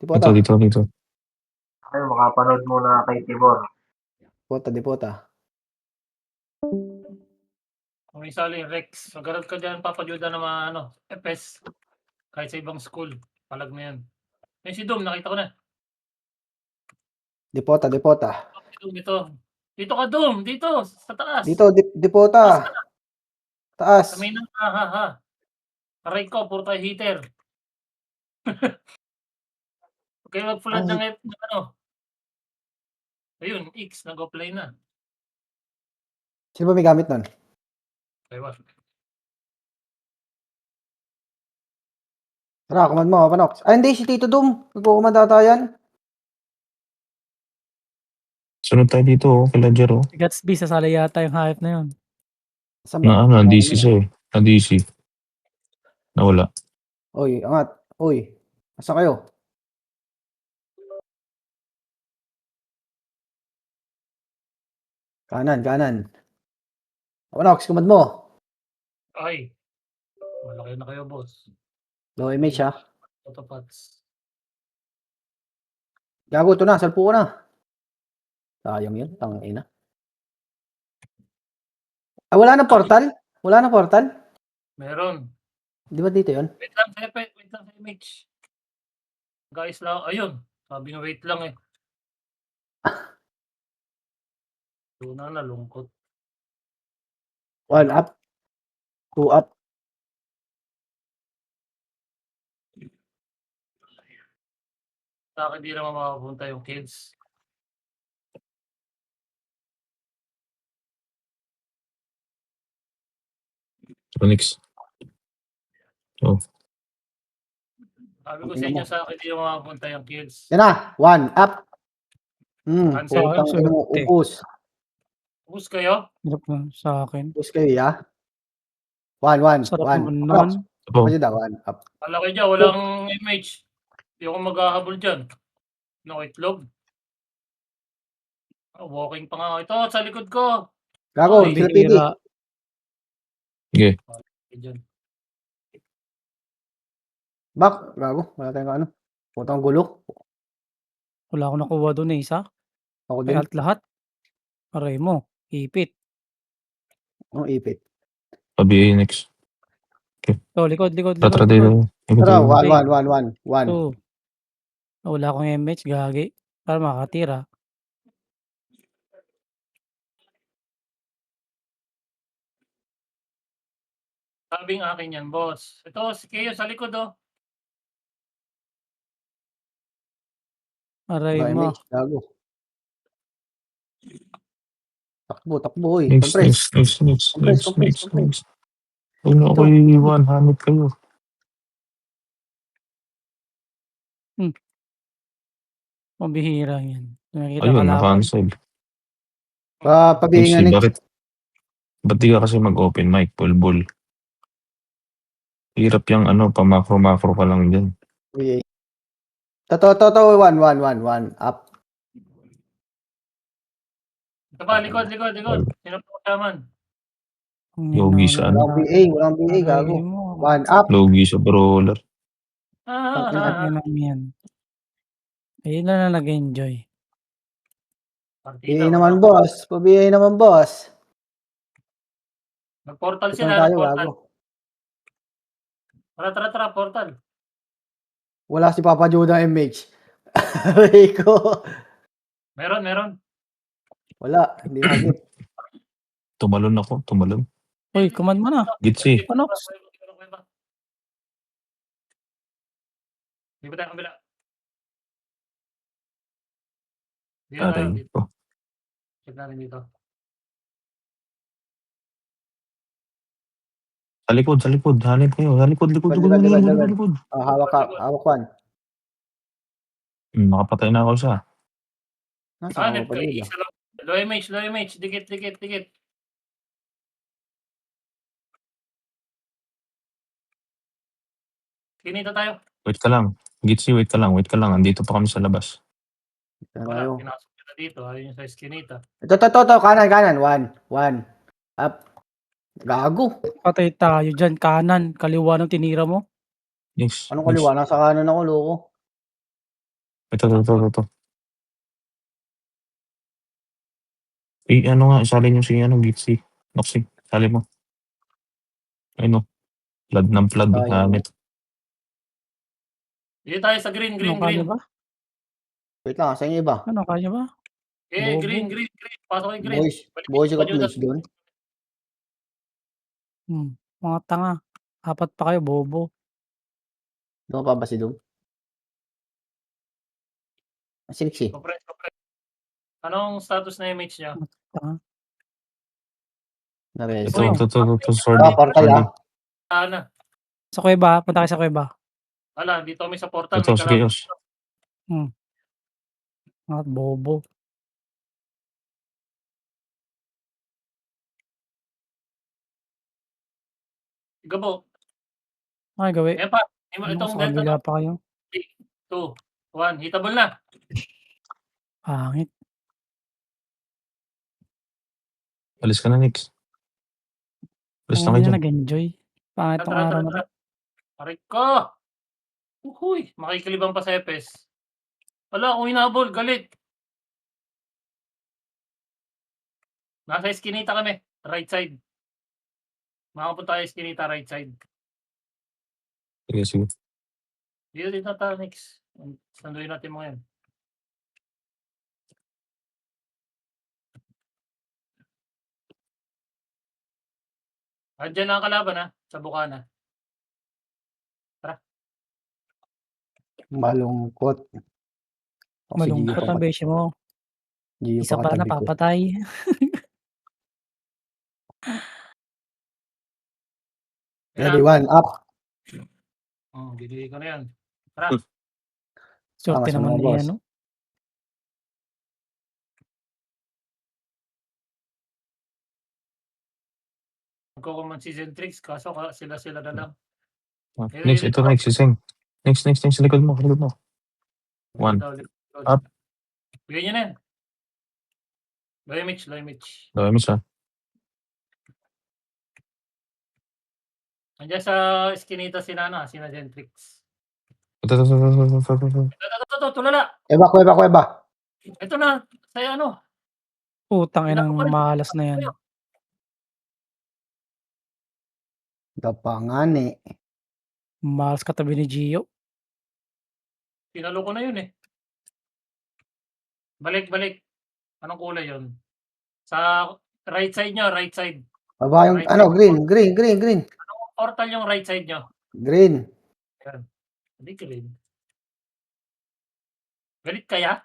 Dipota. Dito. Ay, makapanood muna kay Tibor. Dipota. Kung isali Rex, magkaroon ka dyan, papadyuda ng mga FS. Kahit sa ibang school, palag na yan. Si Dom, nakita ko na. Dipota. Si Dom, ito. Dito ka, Dom, dito, sa taas. Dito, Dipota. Taas. Sa may nang, ha. Aray ko, puro tayo heater. Okay, mag-flood ng Ayun, X, nag-apply na. Sino ba may gamit nun? Ewan. Tara, command mo, Panox. Ay, hindi, si Tito Dum. Nagkukumand ata yan. Sunod tayo dito, kila Jero. Si Gatsby, sasali yata yung hype na yun. Saan ba? Na-DC siya eh. Na-DC. Nawala. Oy, angat. Oy, asa kayo? Kanan. Panox, command mo. Ay, malaki na kayo, boss. Low image ha. Autopots. Gago, ito na. Salpo ko na. Sayang yun. Tangina. Ah, wala na portal? Meron. Di ba dito yun? Wait lang sa image. Guys lang, ayun. Sabi nga wait lang eh. Doon na nalungkot. 1 up. 2 up. Sa akin di naman makapunta yung kids. Onyx. Oh. Sabi ko sa inyo, sa akin di naman makapunta yung kids. Yan na. 1 up. Cancel. Putang ina mo. Upos. Bus kayo? Hirap na sa akin. Upos kayo ya. 1. Sarap 1. naman nun. Oh. Kasi daw 1 up. Kala ko dyan, walang image. Hindi ako maghahabol dyan. Itlog. Walking pa nga. Ito, sa likod ko. Gago, Ay, sila PD. Sige. Dyan. Back. Gago. Wala tayong Putang gulo. Wala akong nakuha doon isa. Ako din. Lahat. Aray mo. Ipit. Ang ipit. Pabi next. So, likod. Tatra dito. Tara, 1. 1. So, wala akong MH. Gagi. Para makatira. Sabing akin yan, boss. Ito, si Keo sa likod, oh. Aray mo. Gago. Takbo, oy. Next. Compress. Huwag na ako iiwan. Hanip kayo. Mabihira yan. Nakikita Ayun, kalaban. na-cancel. Pabingan Bakit? Ba't di ka kasi mag-open mic? Bulbul. Hirap yung pa-macro ka lang dyan. Totoo, 1 up. Ito pa, likod. Sino po kasaman? Yogi siya, Walang BA, gago. 1 up. Logi sa brawler. Yan. Ayun na nag-enjoy. BA naman, boss. Pa-BA naman, boss. Nag-portal Saan sila. tayo, gago? Tara, portal. Wala si Papa Judah MH. Rico. Meron. Wala, hindi hagit. Tumalon ako. Uy, command mo na. Gitsi. Ano? Di ba tayo kabila? Aray ko. Check natin dito. Sa likod. Hanip kayo. Sa likod. Likod. Hawak 1. Nakapatay na ako siya. Hanip ka, isa lang. Low image. Dikit. Kinita tayo. Wait ka lang. Gitsi, wait ka lang. Andito pa kami sa labas. Wala, pinasok kita dito. Ayun yung sa skinita. Ito, kanan. 1 up. Gago. Patay tayo dyan. Kanan. Kaliwa ng tinira mo. Yes. Anong kaliwa? Nasa kanan ako, loko. Ito. Ano nga, isalin yung si Gitsi. Noxy, sali mo. Ayun o. Flood ng flood. Tayo. Hanit. Dito tayo sa green. Ano, kaya ba? Wait lang, sa inyo iba. Ano, kaya ba? Bobo. Green. Pasok yung green. Boys got mage doon. Mga tanga. 4 pa kayo, bobo. Doon pa ba si Dum? Siniksi. Kopre. Anong status na image niya? Mga tanga. Nares. Ito, sorry. Portal Sorry. Ana. Sa kuweba, punta kayo sa kuweba. Wala, dito kami sa portal. Ito, May sa kalaban. chaos. Mga bobo. Gabo. Ay, gawin. Ayan pa. Ano, Itong sa delta kabila pa kayo. 3, 2, 1. Hitable na. Pangit. Alis ka na, Nix. Alis na Kung kayo hindi na dyan. nag-enjoy. Pangit tong araw na to. Aray ko. Uhuy. Makikilibang pa sa Epes. Wala, kung hinabol. Galit. Nasa eskinita kami. Right side. Makapunta tayo eskinita right side. Sige. Dito tayo next. Sanduin natin mga yan. Andiyan na ang kalaban ha. Sa Bukana. Malungkot. Malungkot ang beshi mo. Isa pa napapatay. Ready, 1, up. Bibigay ko na yan. Tara. Sorte Angas naman mo, boss. yan, no? Magkukuman si Zentrix. Kaso sila na lang. Next, ito next. Sising. Next. Likod mo. 1. Up. Bigyan niya na yan. Low image. Miss ha. Andiyan sa eskinita sina Zentrix. Ito. Ito, tulala. Kuweba. Ito na. Sa'yo ano. Putang inang malas na yan. Gapangani. Malas katabi ni Gio. Pinalo ko na yun eh. Balik. Anong kulay yun? Sa right side nyo, right side. Baba yung, green. Anong portal yung right side nyo? Green. Yan. Hindi green. Galit kaya?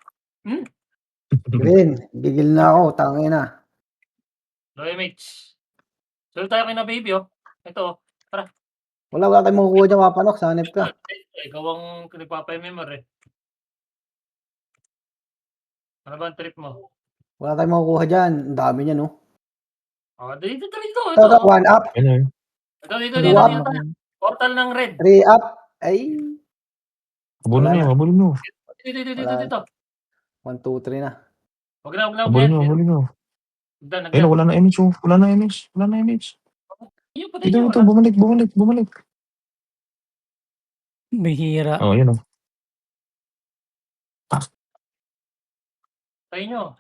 Green. Bigil na ako, tangin na. Low image. Solo tayo kay na baby oh. Ito. Wala tayong makukuha dyan, Papanok. Sanip ka. Ikaw ang nagpapay-memor eh. Ano ba ang trip mo? Wala tayong makukuha dyan. Ang dami niya, no? Dito. Ito, 1 up. Dito. What? Portal ng red. 3 up. Ay. Habulin nyo. Dito. 1, 2, 3 na. Huwag na. Habulin nyo. Ayun, wala na image. Wala na image. Dito, bumalik. Bihira. Oh, yun o. Patay nyo.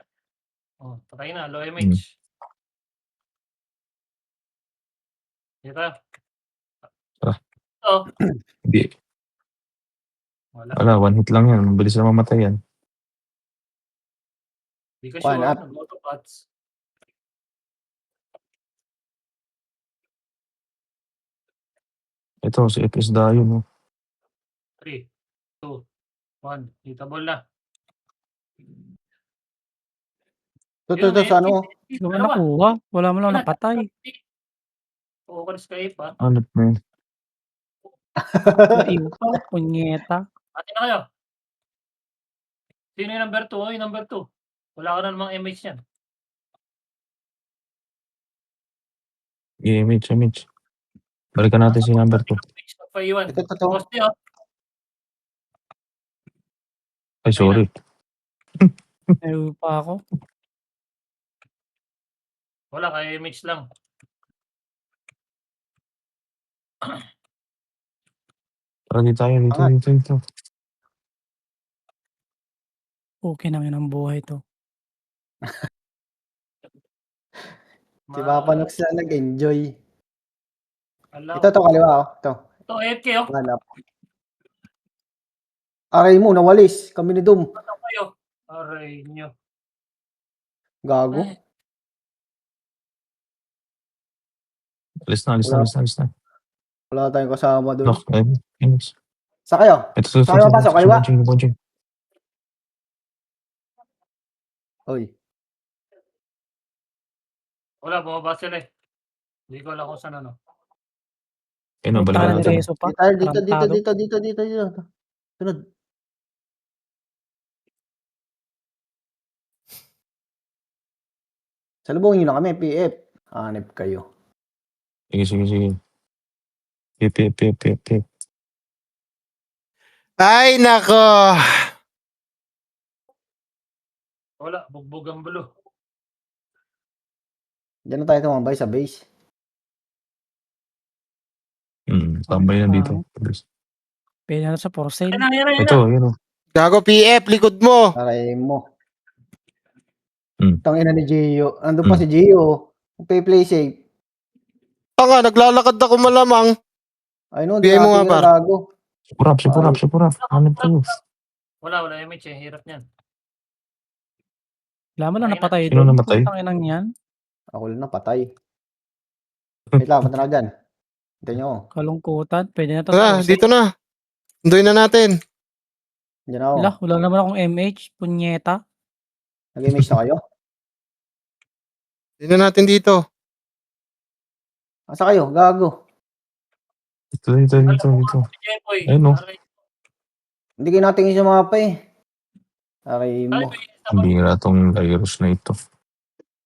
Patay na. Low image. Dito. Hindi. Wala, 1 hit lang yan. Mabilis na mamatay yan. Hindi ka One sure. up. Nag-auto cuts. Ito, si FS Dayo, no? 3, 2, 1. Hitable na. Ito, sa ano? Hindi ko nakuha. Wala mo lang napatay. Focus kayo pa. Ano na yun? Naiwa pa. Punyeta. Atin na kayo. Sino yung number 2? Yung number 2. Wala ka na namang image yan. Image. Balikan natin si number 2. Ito. Poste oh. Ay, sorry. Naiwa pa ako. Wala, kaya image lang. Tara, dito tayo. Dito. Okay naman ang buhay 'to. Si Papa Nox na nag-enjoy. Ala, Ito, kaliwa, oh. Ito. ito, AFK, oh. Hanap. Aray mo, nawalis. Kami ni Dum. Ano kayo? Aray nyo. Gago. Ay, Alis na. Wala tayong kasama doon. Lock, Phoenix. Sa kayo? Ito. Saan kayo papasok? Kaliwa? Bonjing. Hoy. wala, bumaba sila eh. Hindi ko alam kung saan ano. Ayun, balik Punta na na natin. diretso pa. Dito. Sunod. Salubungin nyo na kami, PF. Hanip kayo. Sige. Pip. Ay, nako. Wala, bugbog ang bulo. Diyan na tayo tumambay sa base. Tambay na dito. Pwede na sa for sale. Yan Ito, na. yun o. Gago PF, likod mo. Aray mo. Hmm. Tangina ni Gio. Andun pa si Gio. Play safe. Nga, naglalakad ako malamang. Ay no, Bigay mo nga, par. gago. Supurap. Hanip kayo. Wala, MH eh. Hirap niyan. Wala mo lang napatay Sino doon. namatay? Putang inang yan. Ako lang na, patay. Wait lang, punta na dyan. Hintayin nyo ako. Kalungkutan. Pwede na to Tara, for sale. dito na. Undoy na natin. Diyan ako. Wala naman akong MH. Punyeta. Nag-image na kayo? Dito natin dito. Asa kayo? Gago. Dito. Jepoy. Ayun, no. Hindi kayo natingin sa mapa eh. Aray mo. Ang bira tong virus na ito.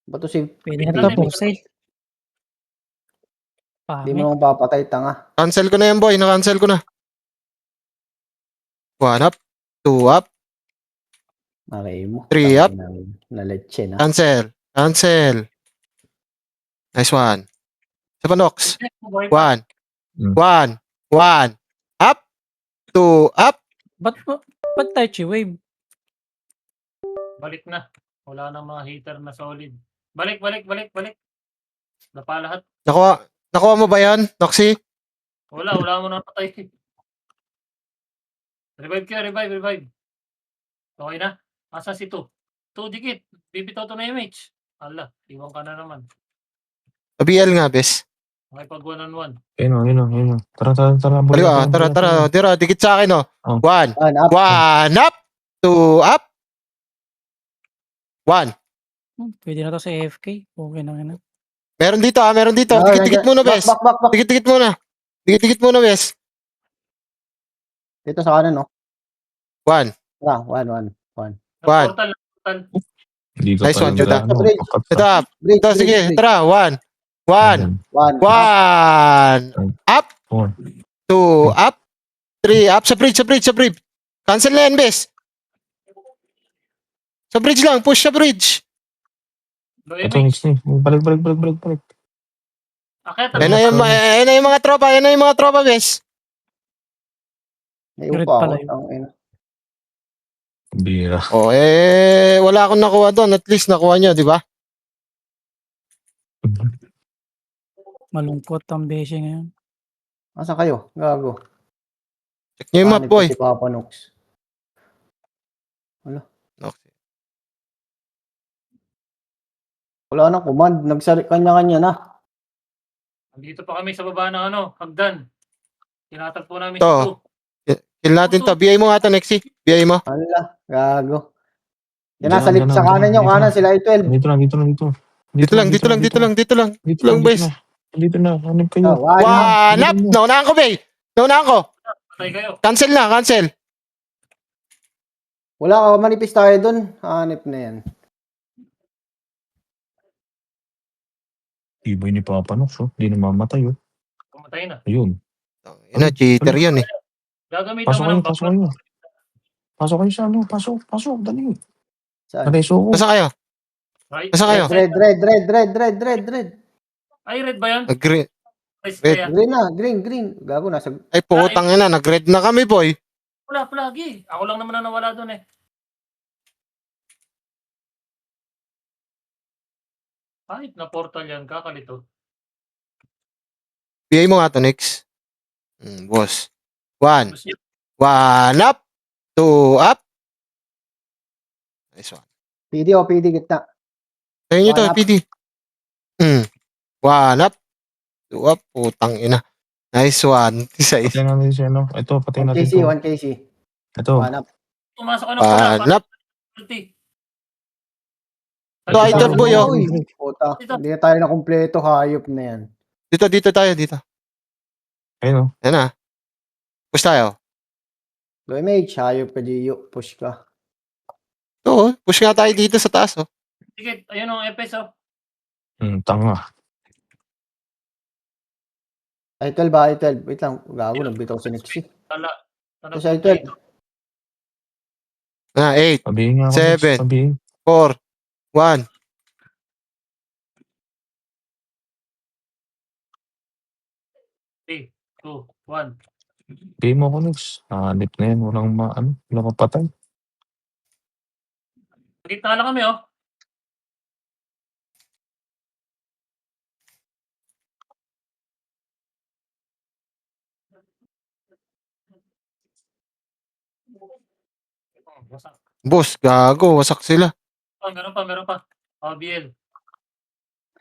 Bato si... Pwede na to for sale. Hindi Pangit. mo naman papatay, tanga. Cancel ko na yan, boy. Na-cancel ko na. 1 up. 2 up. Aray mo. 3 up. Naletche na. Cancel. Nice one. Sa Panox. 1. 1. Up. 2 up. Ba't Tai Chi Wave? Balik na. Wala nang mga heater na solid. Balik. Napa lahat. Nakuha mo ba yan, Noxy? Wala mo na patay. Revive. Okay na. Asa si 2? 2 dikit. Bibitaw to na MH. Ala, iwan ka na naman. BL nga, bes. Okay, pag 1-on-1. Ayun o. Tara. Tara. Dira, dikit sa akin, oh. Oh. 1 Up. 1 up. 2 up. 1. Pwede na to sa AFK. Okay na. Meron dito. Dikit muna, bes. Back. Dikit muna. Dikit muna, bes. Dito sa kanan, no? 1. Ah, 1. Portal. Hindi ka Nice one, Judah. pakat Ito up. Ito, sige. Tara, 1. 1. 1. Up. 2 up. 3 up. Sa bridge. Cancel na yan, bes. Sa bridge lang. Push sa bridge. Low Ito, MH. next. Balik. Akit. Yan na yung mga tropa, bes. Ngayon Red pa pala ako. yun. Tangina. Bira. Wala akong nakuha doon. At least nakuha nyo, di ba? Malungkot ang beshi ngayon. Asa kayo? Gago. Check nyo yung map, Hanip boy. ko Si Papa Nox. Okay. Wala nang command. Kanya-kanya na. Andito pa kami sa baba ng hagdan. Tinatagpo namin Ito. si 2. Kill natin to. BI mo nga to, Nexy. BI mo. Ala, gago. Yan Diyan na, lang, sa kanan nyo, dito kanan lang. sila I-12. Dito lang. Dito lang, boys. Dito na. Hanip kayo. One up. Naunahan ko, Bay. Patay kayo. Cancel. Wala ka, manipis tayo dun. Hanip na yan. Iboy ni Papa Nox. Hindi na mamatay. Pumatay na. Ayun. Yun na, cheater yun eh. Gagamitan mo ng Pasok kayo. Pasok kayo sa Pasok. Dali. Saan? Nareso ko. Nasa kayo? Right? Nasa kayo? Red. Ay, red ba yan? Green. Nice Red. kaya. Green na, green. Gago, nasa... Ay, putang ina. Nag-red na kami, boy. Wala, lagi. Ako lang naman ang nawala doon eh. Kahit na portal yan, kakalito. Bigay mo nga to, Nix. Boss. 1. Gusto niya, 1 up. 2 up. Nice one. PD o PD gitna. Sa inyo to, 1 up. PD. 1 up. 2 up. Putang ina. Nice one. Isa isa. Patay natin siya, no? Ito, patay 1 natin KC, to. 1 KC. Ito. 1 up. pumasok ka ng pula. 1 up. Penalty. Ito, idol boy, oh. Uy, puta. Dito. Hindi na tayo na kumpleto. Hayop na yan. Dito tayo, dito. Ayun, oh. Yan na. Push tayo. Go mage. Hayop ka, Gio. Push ka. Ito, push nga tayo dito sa taas, oh. Sige, ayun ang FS, oh. Tanga. I-12 ba? I-12. Wait lang. Gago. Nagbitaw si Nixie. Tala. Ito sa I-12. 8, Pabihin nga ako. 7. Pabihin. 4, 1. 3, 2, 1. Pabihin mo ako, Nix. Hanip na yan. Walang walang mapatay. Gitna lang kami, oh. Wasak. Boss, gago. Wasak sila. Meron pa. Oh, BL.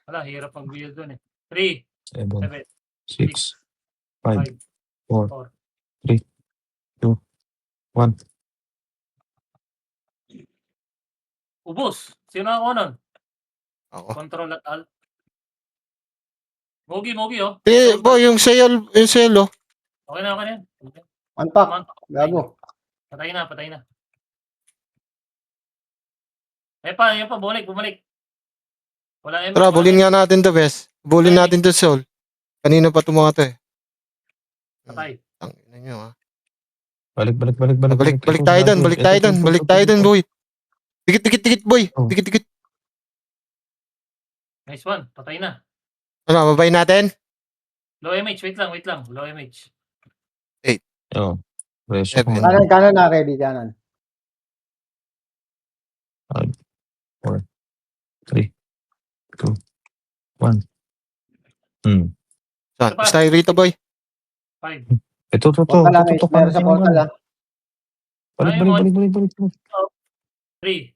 Wala, hirap ang BL doon, eh. 3, 7, 7, 6, 5, 5, 4, 4. 3, 2, 1. Ubus. Sino ako nun? Ako. Control at alt. Mogi, oh. Boy, yung sale, oh. Okay na yan. 1 pack. Gago. Patay na. Yun pa, bumalik. Wala MX. Tara, bulin nga natin to, bes. Bulin natin to, Sol. Kanina pa ito mga to, eh. Patay. Tangina nyo, ha. Balik Balik tayo doon, boy. Dikit, boy. Oh. Dikit. Nice one. Patay na. Ano, babay natin? Low MH. Wait lang. Low MH. Oh. Presyo ko. 7. Kanan na. Ready. Kanan. 3, 2, 1. Saan? Push tayo rito, boy. 5. Ito. Portal lang. Meron sa portal lang. Balik. 3,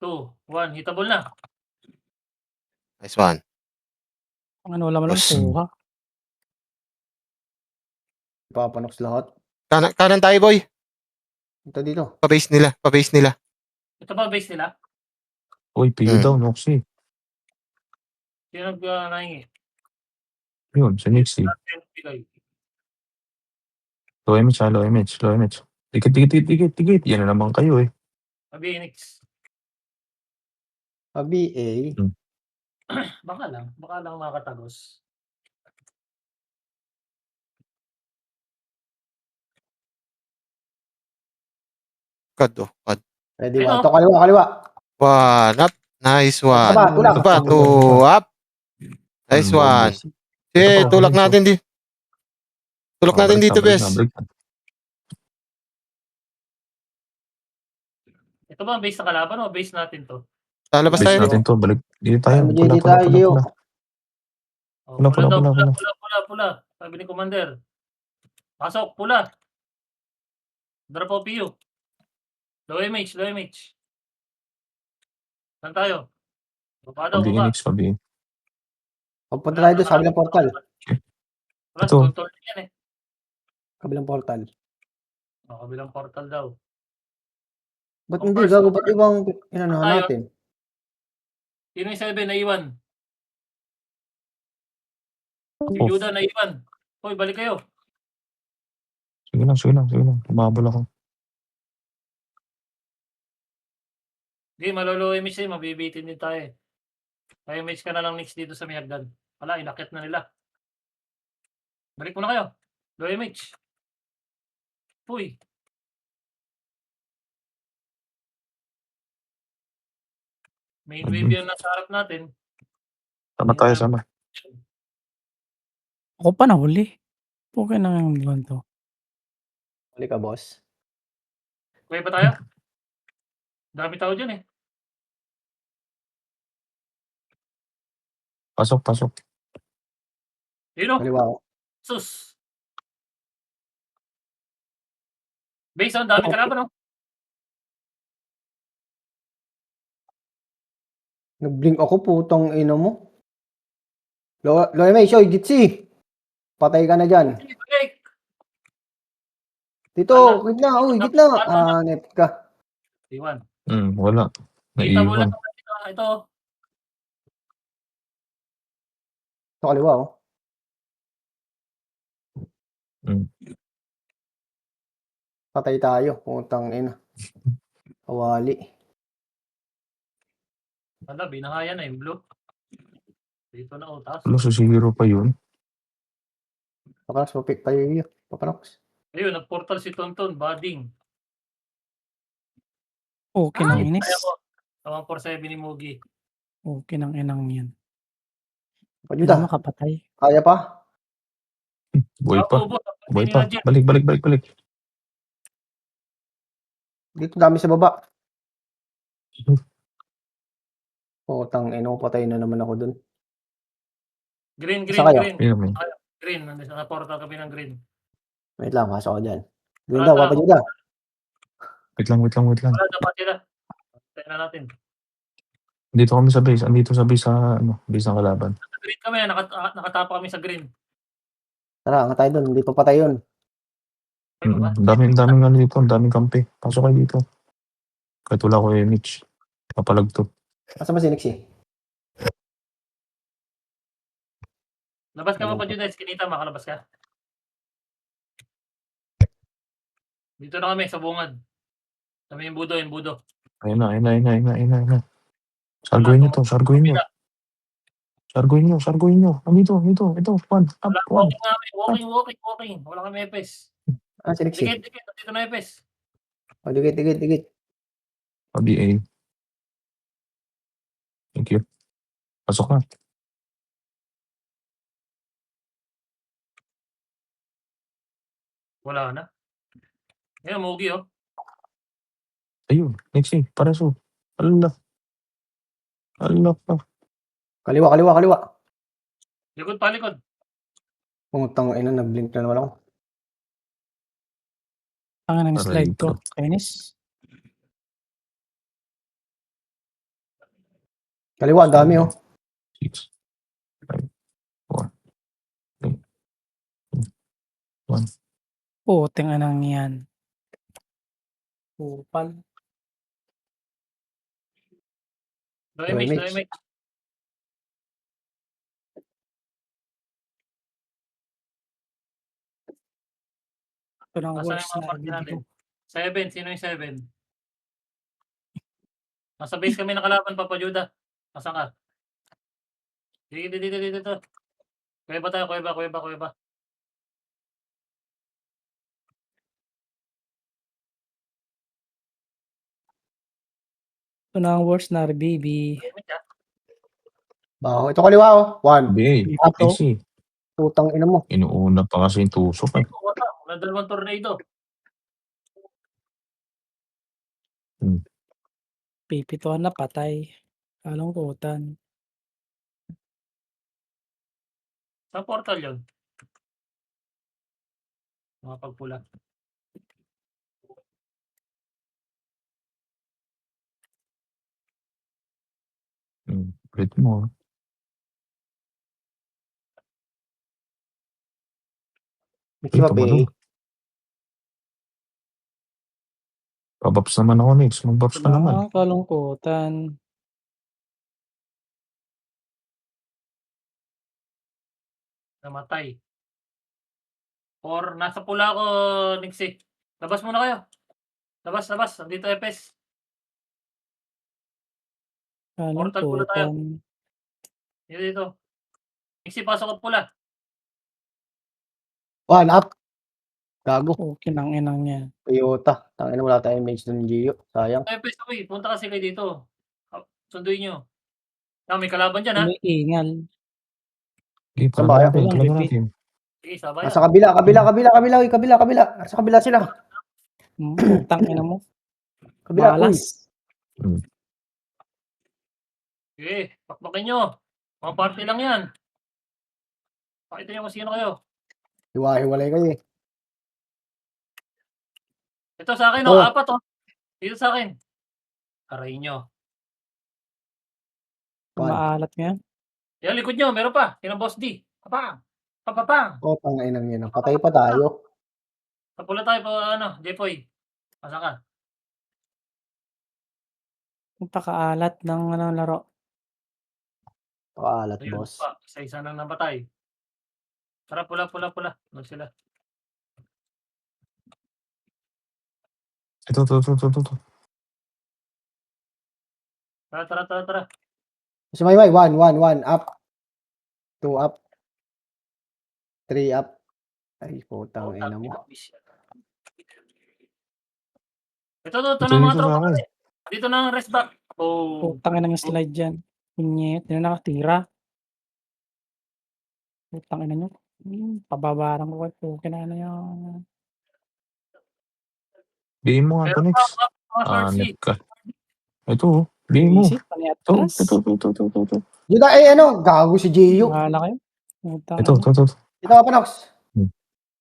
2, 1. Hitable na. Nice one. Ano, wala malang Boss. kuha. Papanoks lahat. Kanan tayo, boy. Ito dito. Pa-base nila. Ito ba base nila? Uy, piyo daw, Noxy. Sino nag-nahingi? Yun, sa Nixie. Low image. Dikit. Yan na naman kayo, eh. Sabi, Nix. BA. Baka lang makatagos. Kad. Ready. Ayun, Ito kaliwa. 1 up. Nice one. Aba, tulak. Ito pa, 2 up. Nice one. Okay, tulak natin di. Tulak natin dito, bes. Ito ba ang base na kalaban o base natin to? Lalabas Base tayo. natin to, balik. Dito tayo. Dito tayo, Gio. Oh, Pula. pula. Sabi ni Commander. Pasok, pula. Drop OPU. Low MH. Saan tayo? Baba daw, Pabihin, baba. Nix, pabihin. Pagpunta tayo doon sa kabilang portal. Wala, Ito. control yan, eh. Kabilang portal. Kabilang portal daw. Ba't hindi? Gago. Ba't ibang inanuhan Tayo. natin? Sino yung 7 na iwan? Si Oh. Judah na iwan. Hoy, balik kayo. Sige lang. Umabol ako. Hindi, malolo MH eh. Mabibitin din tayo, eh. Kaya MH ka na lang next dito sa may hagdan. Wala, inakit na nila. Balik mo na kayo. Low MH. Uy. Main wave yung nasa harap natin. Sama. Ako pa nahuli. Okay na yung buwan to. Huli ka, boss. Kuya ba tayo? Dami tao dyan, eh. Pasok. Yun o. Kaliwa ako. Sus. Base on, dami kalaban o. Nag-blink ako, putang ina mo. Loy may shoy, Jitsi. Patay ka na dyan. Break. Dito, Ala. gitna, uy, gitna. Net ka. Iwan. Wala. Kita mo lang Naiwan. ito. Sa kaliwa ako. Patay tayo, putang ina. Kawali. Wala, binahaya na yung blue. Dito na utas. Wala, sa zero pa yun. Papanox, papik tayo yun. Papanox. Ayun, nag-portal si Tonton, Bading. Okay ng inis. Kaya ko, 147 ni Mugi. Okay ng inang yan. Hindi Pajuda, makapatay. kaya pa? Buhay pa. Ubos, Buhay hindi pa. nila Jet. Balik. Dito dami sa baba. Putang ina, patay na naman ako dun. Green. Saan kayo? Ayun. Green, nasa portal kami ng green. Wait lang, pasok ako dyan. Doon Wala daw, na. papajuda. Wait lang. Wala, dapat sila. Tayo na natin. Dito kami sa base. Andito sa base base ng kalaban. Sa green kami, nakatapa kami sa green. Tara, nga tayo dun. Hindi pa patay yun. Ay, ba? Daming ano dito. Daming kampi. Pasok kayo dito. Kahit wala ko Mitch. Papalag to. Asa ba si Nixie? Labas ka mo pa dyan, Kinita, makalabas ka. Dito na kami, sa bungad. Kami yung budo. Ayun na. Sarguin nyo to. Sarguin nyo. Andito. Ito. One. Up. Wala, One. walking. Wala kami epes. Si Nixie. Dikit. Dito na epes. O, digit. BA. Thank you. Pasok na. Wala na. Ngayon, Mugi, oh. Ayun. Nixie. Paraso. Allah pa. Kaliwa. Likod pa. Putang ina, nag-blink na naman ako. Ang ng Aray slide ko. ko. Kainis. Kaliwa, ang dami oh. 6, 5, 4, 3, 2, 1. Puting anang yan. Upal. No Damage. image. Ito ng Nasaan worst yung mga na party natin? video. 7. Sino yung 7? Nasa base kami nakalaban, Papa Juda. Nasaan ka? Dito. Kuweba tayo, kuweba. Ito na ang worst na baby. Baho. Ito kaliwa oh. 1. BA. Ato. Nixie. Putang ina mo. Inuuna pa kasi yung tusok. Ay, wala dalawang tornado. Pipituan na patay. Kalungkutan. Sa portal yun. Mga pagpula. Ulit mo. Nixie ba Tumalo. PA? Pabaps naman ako, Nix. Mag-baps ka naman. Kalungkutan. Namatay. Or nasa pula ako, Nixie. Labas muna kayo. Labas. Andito epes. Portal pula tayo. Kalungkutan. Dito. Nixie, pasok at pula. 1 up. Gago. Okay ng inang yan. Toyota. Tangina, wala tayong mage dun, Gio. Sayang. Epes, okay. Punta kasi kayo dito. Sunduin nyo. May kalaban dyan, ha? May ingal. Okay, Saan ba palaban kayo? natin. Sige, sabay Nasa kabila. Nasa kabila sila. Putang ina mo. Kabila, uy. Malas. Sige, pakpakin nyo. Mga party lang yan. Pakita niyo kung sino kayo. Hiwa-hiwalay kayo eh. Ito sa akin, Oh. apat Dito sa akin. Aray nyo. One. Maalat ngayon. Yan, likod nyo, meron pa. Yan ang boss D. Papang. Papapang. Oh, tanginang yun. Patay pa tayo. Tapula tayo pa, Jepoy. Pasa ka. Napakaalat ng laro. Paalat, Ayun boss. pa. Isa-isa na namatay. Tara, pula. Huwag sila. Ito. Tara. Si Maymay, 1 up. 2 up. 3 up. Ay, putang ina mo. Ito Ito na mga dito sa tropa. akin. Dito na ang rest back. Oh. Putang ina yung slide dyan. Inyet. Hindi na nakatira. Putang ina nyo. Pababarang ko kayo. Kinana yung... Bigyan mo nga to, Meron Nix. pa mga first Hanip seat. ka. Ito, bigyan mo. Visit. Paniatras. Ito. Yun na, gago si Gio. Bahala kayo. Putang Ito. ina. Ito ka pa, Nox.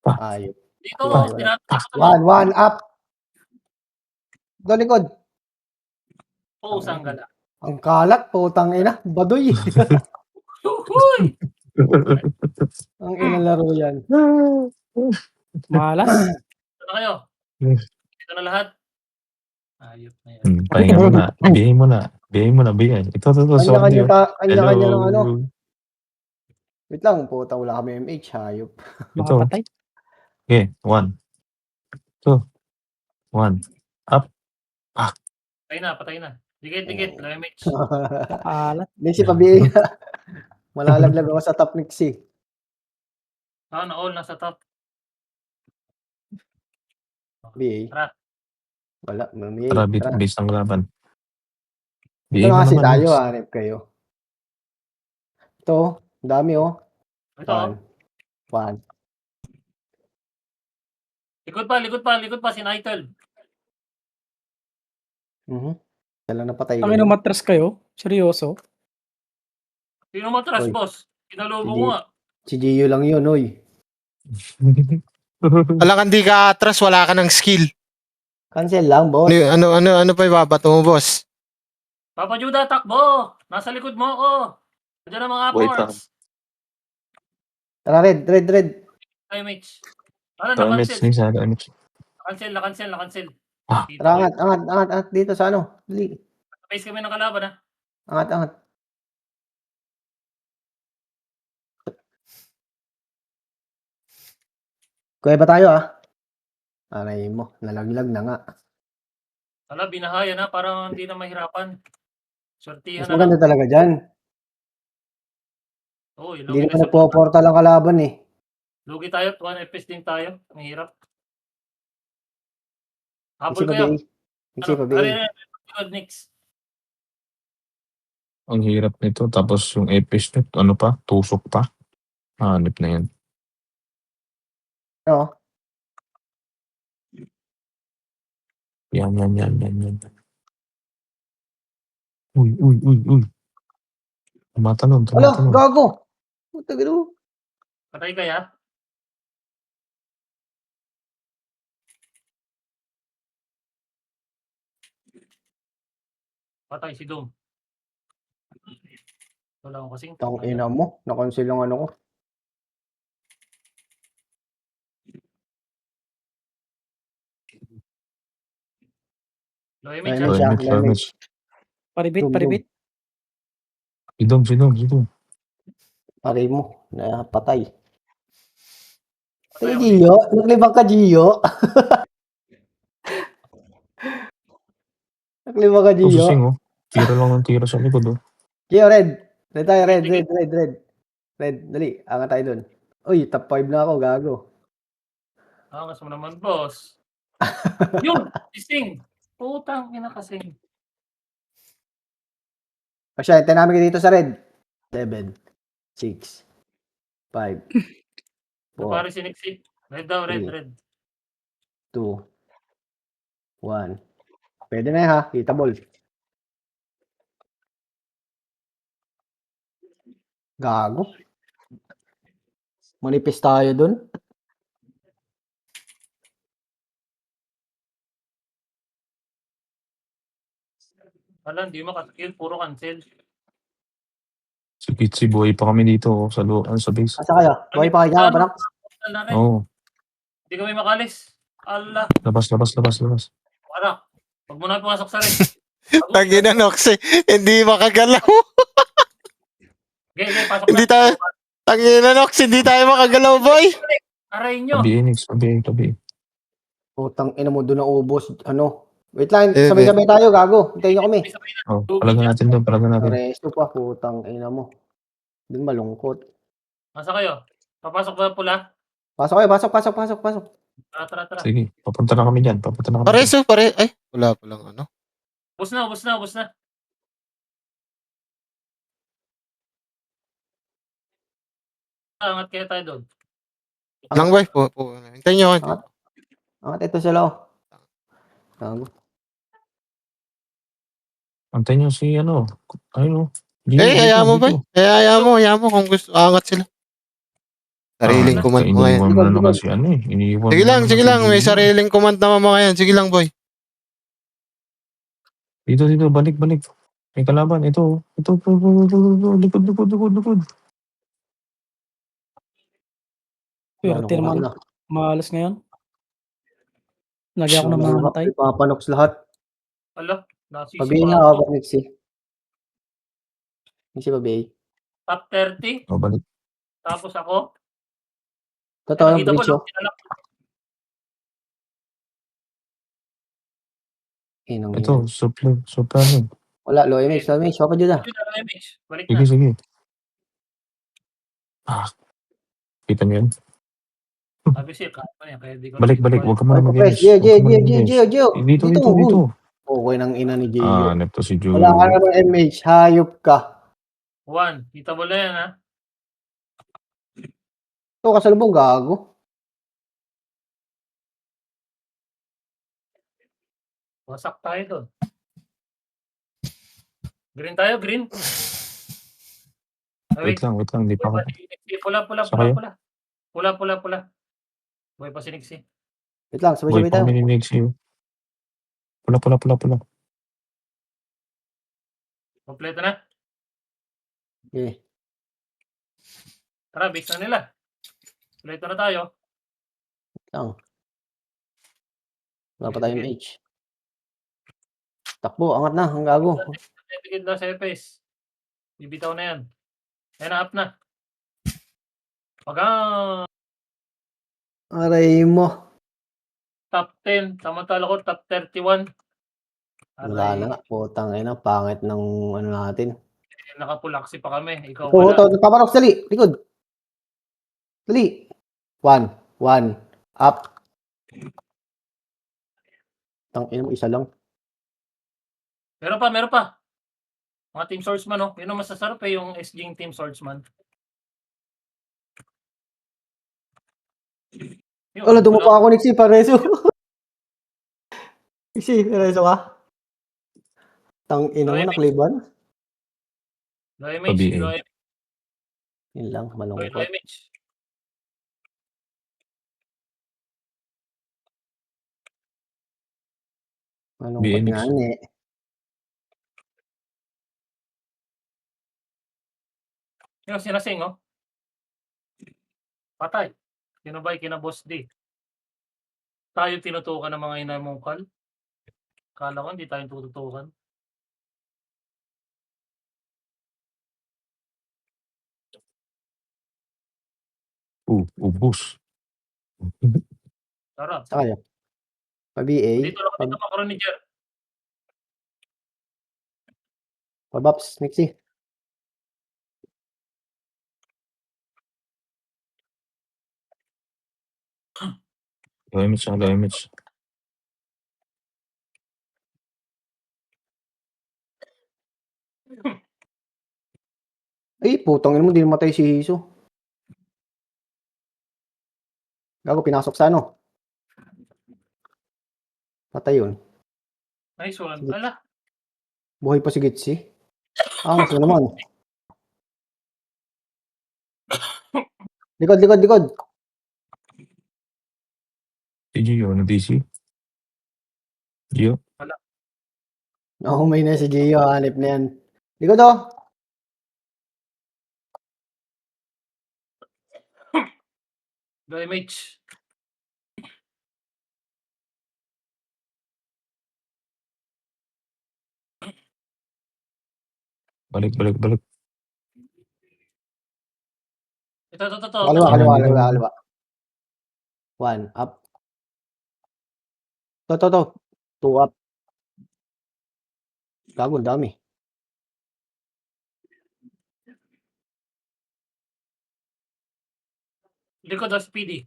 Pa. Ayop. Dito, Wala. tinatapos 1 up. Ito likod. Sanggala. Ang kalat, putang ina. Baduy. Uy! Ang ina laro yan. Malas. Ito na kayo. Ito na lahat. Ayop na yan. Pahinga mo na. Bigyan mo na. Ito. Sorry. Kanya-kanya ng ano. Wait lang, puta, wala kami MH, hayop. Ito. Makapatay. Okay, 1. 2. 1. Up. Patay na. Dikit. Lemage. Alat. Nixie, pabihin na. Malalaglag ako sa top Nixie. All nasa top. BA. Tara. Wala, mami. Tara, base ng laban. Ito Bigyan mo na kasi naman, tayo, Nix. hanip kayo. Ito, dami oh. Ito. 1. Likod pa si Nitel. Isa lang napatay Ang ina matras kayo. Seryoso. Sino matras, Oy. boss? Pinalobo Sige. ko nga. Si Gio lang yun, oy. Alang hindi ka atras, wala ka ng skill. Cancel lang, boss. Ano pa ibabato mo, boss? Papa Juda, takbo! Nasa likod mo ako. Diyan ang mga Wait lang. ports. Tara, red. Lemage. Damage, Na-cancel. Nix. Damage. Na-cancel. Ah. Dito Tara, kayo. angat dito sa ano. Dali. Face kami ng kalaban, ha? Angat. Kuya ba tayo, Aray mo, nalaglag na nga. Wala, binahayan na. Parang hindi na mahirapan. Sortihan Mas na maganda lang. talaga dyan. Oo, yun lang Hindi yung naman isa. nagpo-portal ang kalaban eh. Lugi tayo. 1 FPS din tayo. Ang hirap. Nixie Habol pa kayo. BA. Nixie pa BA. Nix. Ang hirap nito. Tapos yung Epis net, ano pa? Tusok pa. Hanip na yan. Oo. Yan. Uy. Tumatalon. Gago! Puta gano. Patay kaya? Patay si Doom. Wala akong kasing. Tang ina mo. Na-cancel yung ano ko. Low Damage. image, ha? Damage. Paribit. Si Dom. Aray mo. Napatay. Hey, Gio. Naglibang ka, Gio. Naglibang ka, Gio. Pusing, oh. Tira lang ng tira sa likod, oh. Gio, red. Red tayo, red. Red, dali. Angat tayo dun. Uy, top 5 na ako, gago. Angas mo naman, boss. Yun! Ising! Putang ina kasing. Pasya, tayo namin dito sa red. 7, 6, 5, 4, Pare si Nixie. Red daw, red. 2, 1. Pwede na ha. Kita ball. Gago. Manipis tayo dun. Wala, hindi makaskill. Puro cancel. Si Kitsi, buhay pa kami dito sa sa base. Asa kayo? Buhay pa kayo dyan, Ano? Panax? Oo. Hindi kami makalis. Allah. Labas. Wala. Huwag mo na pumasok sa rin. Tangina, Noxy. Hindi makagalaw. Okay, pasok Hindi na. tayo. Tangina, Noxy. Hindi tayo makagalaw, boy. Aray nyo. Tabi, Enix. Tabi. Putang ina mo, doon na ubos. Ano? Wait lang, Eh, sabay-sabay tayo, gago. Hintayin nyo kami. Oh, palagan natin doon. Resto pa, putang ina mo. Doon malungkot. Masa kayo? Papasok ba pula? Pasok kayo, pasok. Tara. Sige, papunta na kami dyan. Pareso, Ay, wala palang ano. Ubus na. Angat kaya tayo doon. Lang, boy. Hintayin nyo. Angat ito sila, oh. Gago. Antayin nyo si ano. Ayun, Hayaan mo, boy. Hayaan mo kung gusto. Angat sila. Sariling command mo ngayon. Iniiwan mo na kasi ano eh. Sige lang. May sariling command naman mga yan. Sige lang, boy. Dito. Balik. May kalaban. Ito. Likod. Swerte naman. Malas ngayon. Lagi ako namamatay. Papanoks lahat. Ala. Nasisi Pabihin pa na ako. ako, Nixi. Nixi, pabihin. Top 30. O, balik. Tapos ako. Totoo yung Nakita ko bridge, lang. oh. Tinalak. Inang Ito, yan. soprano. Wala, low image. Wala dyan, ah. Yun ang image. Balik na. Sige. Kita nyo yun? Sabi siya, kaya di ko Balik. Huwag ka muna Ay, mag-image. Gio. Dito. Okay nang ina ni Gio. Hanep to si Joe. Wala ka naman MH. Hayop ka. 1. Kita mo lang yan, ha? Ito, kasalubong gago. Wasak tayo doon. Green tayo, green. Wait lang. Hindi pa ako. Pula. Buhay pa si Nixie. Wait lang, Boy, sabay-sabay tayo. pang-mininig siyo. Pula. Kompleto na. Okay. Tara, base na nila. Kompleto na tayo. Wait lang. Wala pa tayong MH. Takbo, angat na, ang gago. Bigyan na sa FS. Bibitaw na yan. Ayan, up na. Pagang Aray mo. top 10. Samantala ko, top 31. Wala na, putang ina, pangit ng ano natin. Nakapulaksi pa kami. Ikaw Oo, wala. papanoks, dali, likod. Dali. 1, up. Tangina mo, isa lang. Meron pa. Mga team swordsman, no? Yun ang masasarap eh, yung SG team swordsman. Yun, Wala, dumapa ako, Nixie, pareso. Nixie, pareso ka? Tangina mo, nakliban. Low image. Yun lang, malungkot. Low image. Malungkot BMX. nga eh. Yung sinasing, oh. Patay. Kinabay, kinaboss D. Tayo tinutukan ng mga inamungkal. Kala ko hindi tayo tututukan. Ubus. Tara. Saka yun. Pa-BA. Dito lang dito makaroon ni Jer. Pa-Baps, Nixie. Low image. Ay, putang ina mo, di namatay si Hiso. Gago, pinasok sa ano. Patay yun. Nice one. Ala. Buhay pa si Gitsi. Angas na naman. Likod, likod, likod. Si Gio, DC. Gio. Nakumay na si Gio, hanip na yan. Likod oh. Go MH. Balik, balik, balik. Ito. Kaliwa, kaliwa, kaliwa, kaliwa. 1 up. To. 2 up. Gago, ang dami. Likod daw, PD.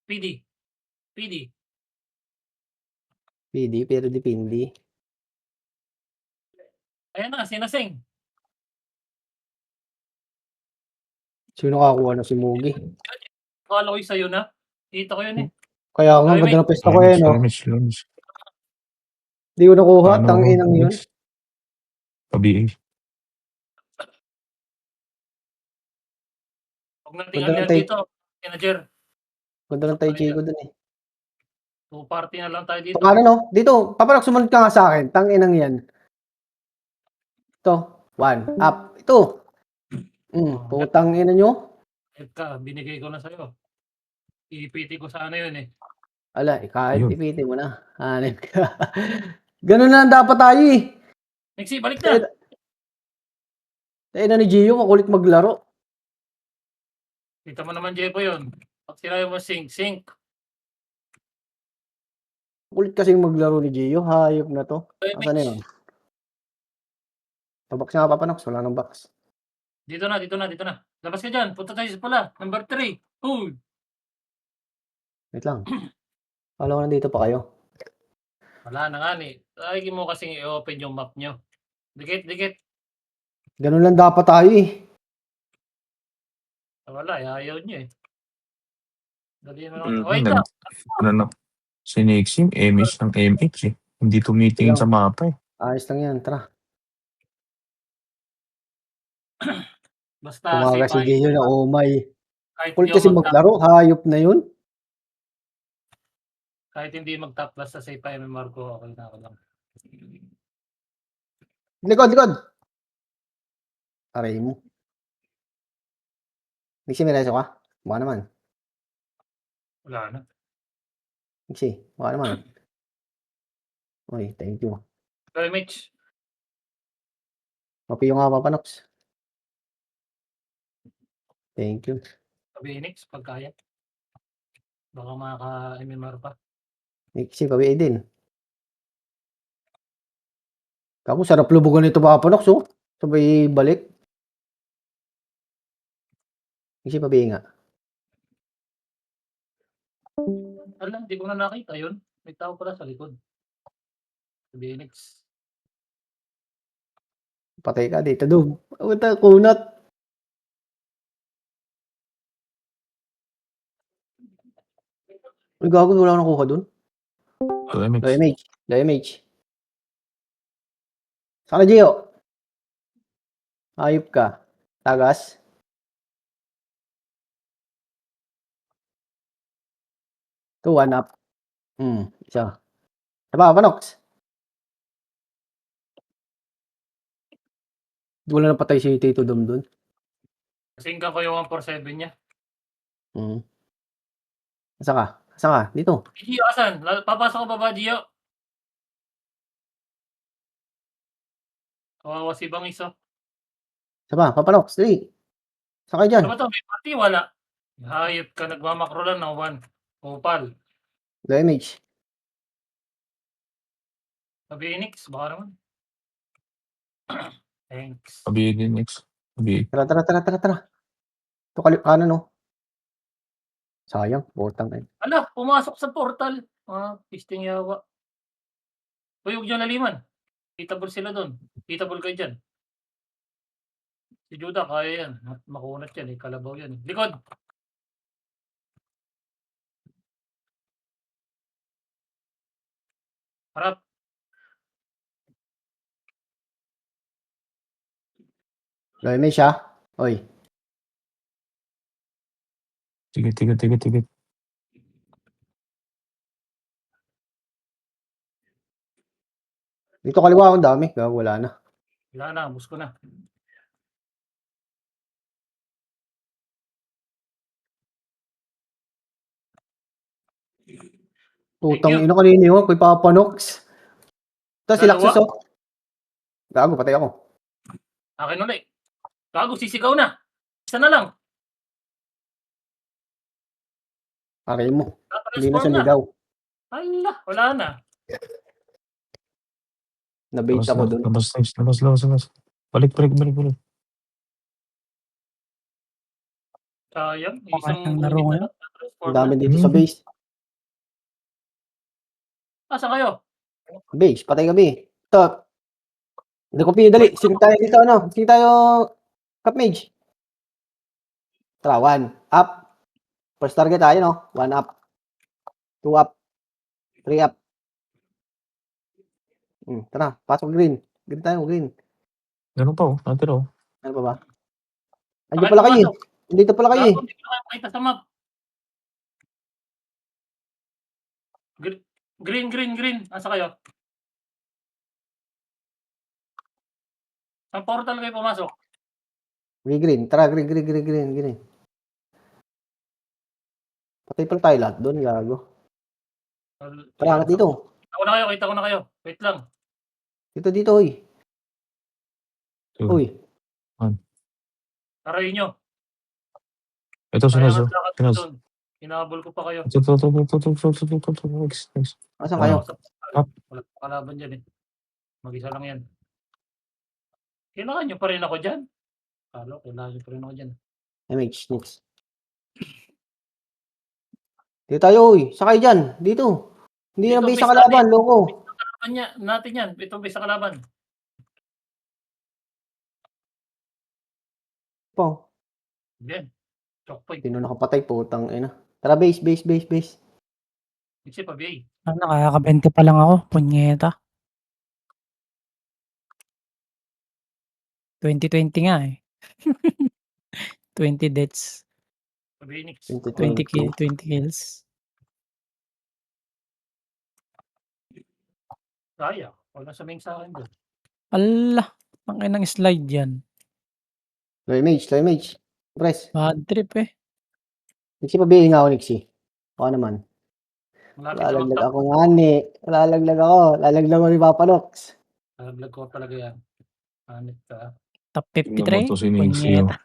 PD. PD, pero depindi. Ayan na, sinasing. Sino kakuha na si Mugi? Akala ko yung sa'yo na. Kita ko yun eh. Kaya nga, Ay, ganda may- ng pesta ko eh, no? Lemis. Di ko nakuha, Paano tanginang yun. next? Pabi. Huwag nating Ganda ng alyan tape. dito. Manager. Ganda ng Tai Chi ko dun eh. Two party na lang tayo dito. Ito ka no? Dito, papanak sumunod ka nga sa akin. Tanginang yan. Ito, 1 up. Ito. Putang ina nyo. Ka, binigay ko na sa'yo. Ipiti ko sana yun eh. Ala, kahit Ayun. ipiti mo na. Hanip ka. Ganun na lang dapat tayo eh. Nexi, balik na. Tayo na ni Gio, makulit maglaro. Kita mo naman, Jepo, yun. Pag sinabi mo sink. Kulit kasing maglaro ni Gio. Hayop na to. Go Asan na yun? Pabox nga papanox. Wala nang box. Dito na. Labas ka dyan. Punta tayo sa pula. Number 3. Uy. Wait lang. Kala ko nandito pa kayo. Wala na nga ni. Ay, mo kasing i-open yung map nyo. Dikit. Ganun lang dapat tayo eh. Wala, ayaw nyo eh. Dali na Mm, lang. Wait lang. Si Nixim, MH ng MH eh. Hindi tumitingin Ilang? sa mapa eh. Ayos lang yan. Tara. Basta Tumaga si Gio na umay. kahit Kulit hindi kasi ako maglaro. Hayop na yun. kahit hindi mag-top plus sa safe MMR ko, okay na ako lang. Likod. Aray mo. Mixi, may reso ka? Mukha naman. Wala na. Mixi, mukha naman. Uy, thank you. Go, Mitch. Mapiyo nga papanox. Thank you. Sabi Nix, pag kaya. Baka maka-MMR pa. Mixi, pabi din. Kamu, sarap lubugan nito papanox, oh. Sabay balik. Mixi, pabi nga. Alam, hindi ko na nakita yun. May tao pala sa likod. Sabi Nix. Patay ka dito, do. Puta, kunat. Uy, gago, wala akong nakuha dun. So, MH. Low MH. Saka na, Gio. Ayop ka. Tagas. Ito, 1 up. Isa. Diba, Panox? Wala na patay si Tito Dom dun. Kasingka ko yung 147 niya. Asa ka? Dito. Gio, asan? Papasok ko ba ba, Gio? Kawawa si Bangis, oh. Saba, Papanox, dali. Saka dyan. Ano ba to? May party, wala. Hayop ka, nagmamakro lang ng 1. Opal. Low MH. Sabi Nix, baka naman. Thanks. Pabi din next. Pabi. Tara. Ito, kanan, no? Sayang, botang eh. Ala, pumasok sa portal. Pisting yawa. Uyog dyan laliman. Kitable sila doon. Kitable kayo dyan. Si Judah, kaya yan. Makunat yan eh. Kalabaw yan eh. Likod! Harap. Low MH, ha? Oy. Tigit. Dito kaliwa ang dami. Wala na. Wala na, bus ko na. Putang you. ina kanina yun. Kay Papa Nox. Ito si Dalawa? Laxus, oh. Gago, patay ako. Akin ulit. Gago, sisigaw na. Isa na lang. Aray mo. Hindi na Transform siya na. ligaw. Ala, wala na. Nabait ako dun. Labas. Balik. Sayang. Bakit ang Isang laro unit ngayon? na transform Ang dami na. dito sa base. Saan kayo? Base, patay kami. Ito. Hindi ko dali. Sige tayo dito, ano? Sige tayo, Cup Mage. Tara, 1 up. First target tayo, no? 1 up. 2 up. 3 up. Tara, pasok green. Green tayo, green. Ganun pa, oh. Natira, oh. Ano pa ba? Andiyan pala kayo. Dito pala kayo. Gago, hindi ko na kayo makita sa map. Green. Asa kayo? Ang portal kayo pumasok. Green. Tara, green. Patay pala tayo lahat doon, gago. Tara, angat dito. Kita ko na kayo. Wait lang. Dito, hoy. Two. Uy. Tarayin nyo. Ito, Kaya sunod. maglakad doon. Hinabol ko pa kayo. Ito. Next. Asan kayo? Up. Wala pa kalaban dyan eh. Mag-isa lang yan. Kailangan nyo pa rin ako dyan. Kailangan nyo pa rin ako dyan. MH, next. Dito tayo, uy. Sakay dyan. Dito. Hindi Dito, na base base sa kalaban, loko. Kalaban natin yan. Itong base sa kalaban. Po. Yan. Choke point. Sino nakapatay, putang ina. Tara, base. Kasi pa BA. Nakaka-20 pa lang ako. Punyeta. 2020 nga eh. 20 deaths. Pa BA Nix. 20 kills. Kaya. Wala saming sa akin doon. Ala. Ang inang slide yan. Slow image. Press. Bad trip eh. Nixie, pabihin nga ako, Nixie. Ako naman. Malapit na Lalaglag mag-top. ako nga, ni. Lalaglag ako ni Papa Nox. Lalaglag ko talaga yan. Hanip ka. Top Tingnan 53. mo to si Nixie, oh. Punyeta.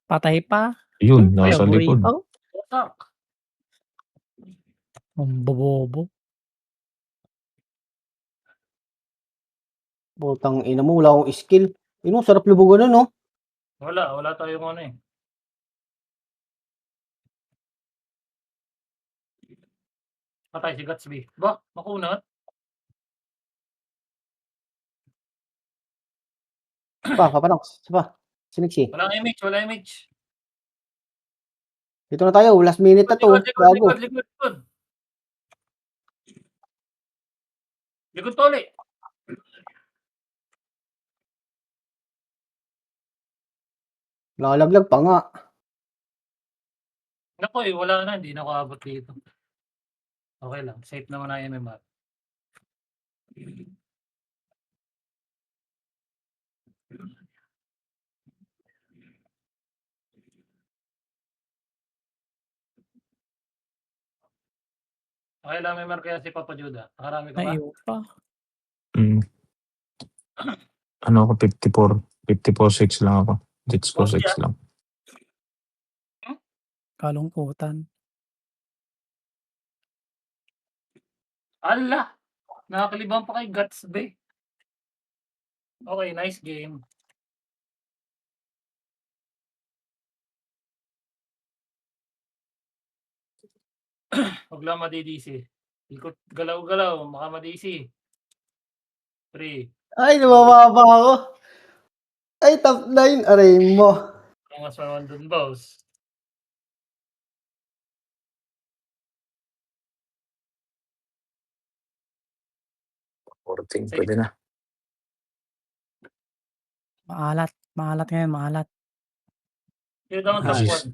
Patay pa. Yun, nasa Ay, likod. burrito. Wasak. Ang bobobo. Putang ina mo, wala akong skill. Ino, sarap lubugan nun, no? Wala tayong ano eh. Patay si Gatsby. Ba, makunat. Papa Nox. Si Nixie. Wala image. Dito na tayo, last minute na to. Gago. Likod. Likod to ulit. Lalaglag pa nga. Nako eh, wala na. Hindi na ako abot dito. Okay lang. Safe naman ang MMR. Okay lang MMR kaya si Papa Juda. Nakarami ka ba? Ayaw pa. Ano ako, 54-6 lang ako. Deaths ko 6 lang. Kalungkutan. Ala! Nakakalibang pa kay Gatsby. Okay, nice game. Huwag lang ma-DDC. Ikot, galaw-galaw, baka ma-DC. 3. Ay, namababa ako. Ay, top 9. Aray mo. Ang mas naman dun, boss. Pwede na. Maalat ngayon, maalat. Yun daw ang top Nice. 1.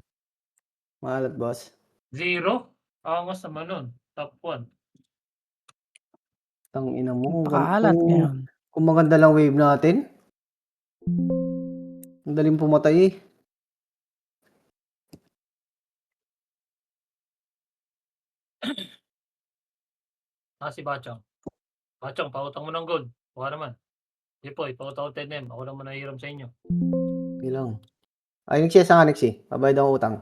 Maalat, boss. 0? Angas naman nun. Top 1. Tangina mo. Napakaalat ngayon. Kung maganda lang wave natin. Ang daling pumatay eh. Si Bachong. Bachong, pautang mo ng gold. Baka naman. Jipoy, pautang ko 10M. Ako lang manahiram sa inyo. Ilang. Ay, nagsiya sa Annex eh. Pabayad ang utang.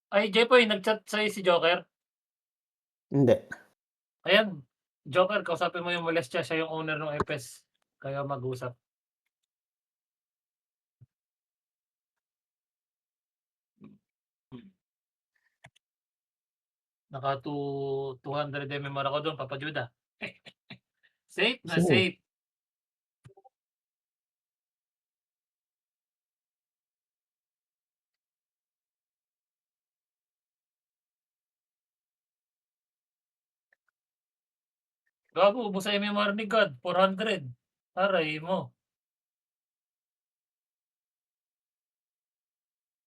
Ay, Jipoy, nag-chat sa'yo si Joker. Hindi. Ayan. Joker, kausapin mo yung molestya. Siya yung owner ng FS. Kaya mag-usap. Naka 200 MMR ako doon, Papa Juda. Safe na Sino? safe. Gago, ubos sa MMR ni God. 400. Aray mo.